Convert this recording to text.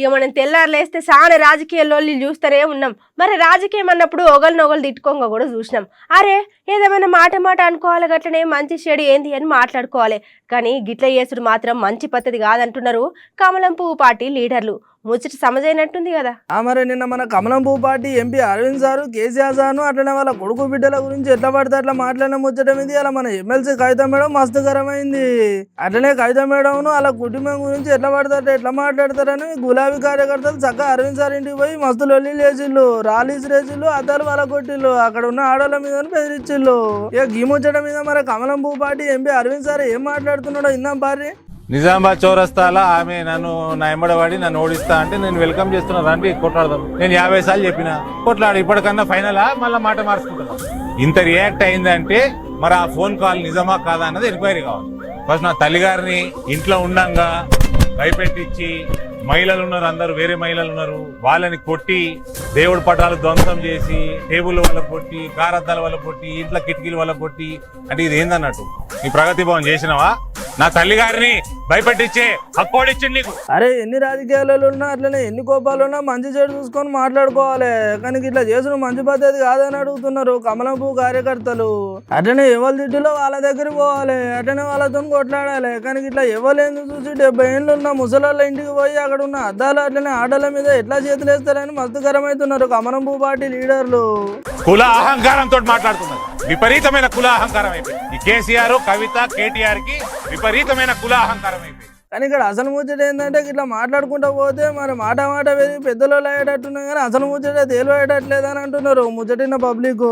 ఇక మనం తెల్లారులేస్తే చాలా రాజకీయ లొల్లిలు చూస్తూనే ఉన్నాం. మరి రాజకీయం అన్నప్పుడు ఒకరినొకరు తిట్టుకోంగా కూడా చూసినాం. అరే ఏదేమైనా మాట అనుకోవాలి, గట్లనే మంచి చెడు ఏంది అని మాట్లాడుకోవాలి. కానీ గిట్ల చేసుడు మాత్రం మంచి పద్ధతి కాదంటున్నారు కమలం పువ్వు పార్టీ లీడర్లు. ముచ్చట సమజైనట్టుంది కదా. మరి నిన్న మన కమలం పువ్వు పార్టీ MP Arvind sir, KCR sir అట్లనే వాళ్ళ కొడుకు బిడ్డల గురించి ఎట్లా పడితే అట్లా మాట్లాడిన ముచ్చటం ఇది. అలా మన ఎమ్మెల్సీ కవిత మేడం మస్తుకరమైంది. అట్లనే కవిత మేడం వాళ్ళ కుటుంబం గురించి ఎట్లా పడతారు ఎట్లా మాట్లాడతారని గులాబీ కార్యకర్తలు చక్కగా అరవింద్ సార్ ఇంటికి పోయి మస్తు లొల్లి లేచిళ్ళు, రాలీస్ రేచిళ్ళు, అద్దాలు వాళ్ళ కొట్టిళ్ళు, అక్కడ ఉన్న ఆడవాళ్ళ మీద బెదిరించిళ్ళు. ఇక ఈ ముచ్చట మీద మరి కమలం పువ్వు పార్టీ ఎంపీ అరవింద్ సార్ ఏం మాట్లాడుతున్నాడో ఇందాం పారి. నిజామాబాద్ చౌరస్తాలో ఆమె నా ఎంబడవాడి నన్ను ఓడిస్తా అంటే నేను వెల్కమ్ చేస్తున్నా, రండి కొట్లాడదాం. నేను 50 సార్లు చెప్పిన కొట్లాడు, ఇప్పటికన్నా ఫైనల్ మళ్ళీ మాట మార్చుకుంటున్నా. ఇంత రియాక్ట్ అయిందంటే మరి ఆ ఫోన్ కాల్ నిజమా కాదా అన్నది ఎంక్వైరీ కావాలి. ఫస్ట్ నా తల్లిగారిని ఇంట్లో ఉండంగా భయపెట్టించి, మహిళలు ఉన్నారు, అందరూ వేరే మహిళలు ఉన్నారు, వాళ్ళని కొట్టి, దేవుడి పటాలు ధ్వంసం చేసి, టేబుల్ వల్ల కొట్టి, కారద్దాల వల్ల కొట్టి, ఇంట్లో కిటికీల వల్ల కొట్టి, అంటే ఇది ఏందన్నట్టు నీ ప్రగతి భవన్ చేసినవా? నా తల్లి గారిని భయపెట్టించే హక్కోడిచ్చింది నీకు. అరే ఎన్ని రాజకీయాలలో ఉన్నా అట్లనే ఎన్ని కోపాలు ఉన్నా మంచి చెడు చూసుకొని మాట్లాడుకోవాలి. కానీ ఇట్లా చేసుడు మంచి పద్ధతి కాదని అడుగుతున్నారు కమలం పువ్వు కార్యకర్తలు. అట్లనే ఎవరి దిడ్డులో వాళ్ళ దగ్గర పోవాలి, అట్లనే వాళ్ళతో కొట్లాడాలి. కానీ ఇట్లా ఎవరు చూసి 70 ఏళ్ళు ఉన్న ముసలాళ్ళ ఇంటికి పోయి అక్కడ ఉన్న అద్దాలు అట్లనే ఆటల మీద ఎట్లా చేతులు వేస్తారని మస్తుకరమవుతున్నారు కమలం పువ్వు పార్టీ లీడర్లు. కుల అహంకారంతో మాట్లాడుతున్నారు. విపరీతమైన కుల అహంకారం అయిపోయింది. ఈ కేసీఆర్, కవిత, కేటీఆర్ కి విపరీతమైన కుల అహంకారం అయిపోయింది. కానీ ఇక్కడ అసలు ముచ్చట ఏంటంటే ఇట్లా మాట్లాడుకుంటూ పోతే మరి మాట పెరిగి పెద్దలు అయ్యేటట్టున్నాయి, కానీ అసలు ముచ్చట తేలివేయట్లేదని అంటున్నారు ముచ్చటిన పబ్లిక్.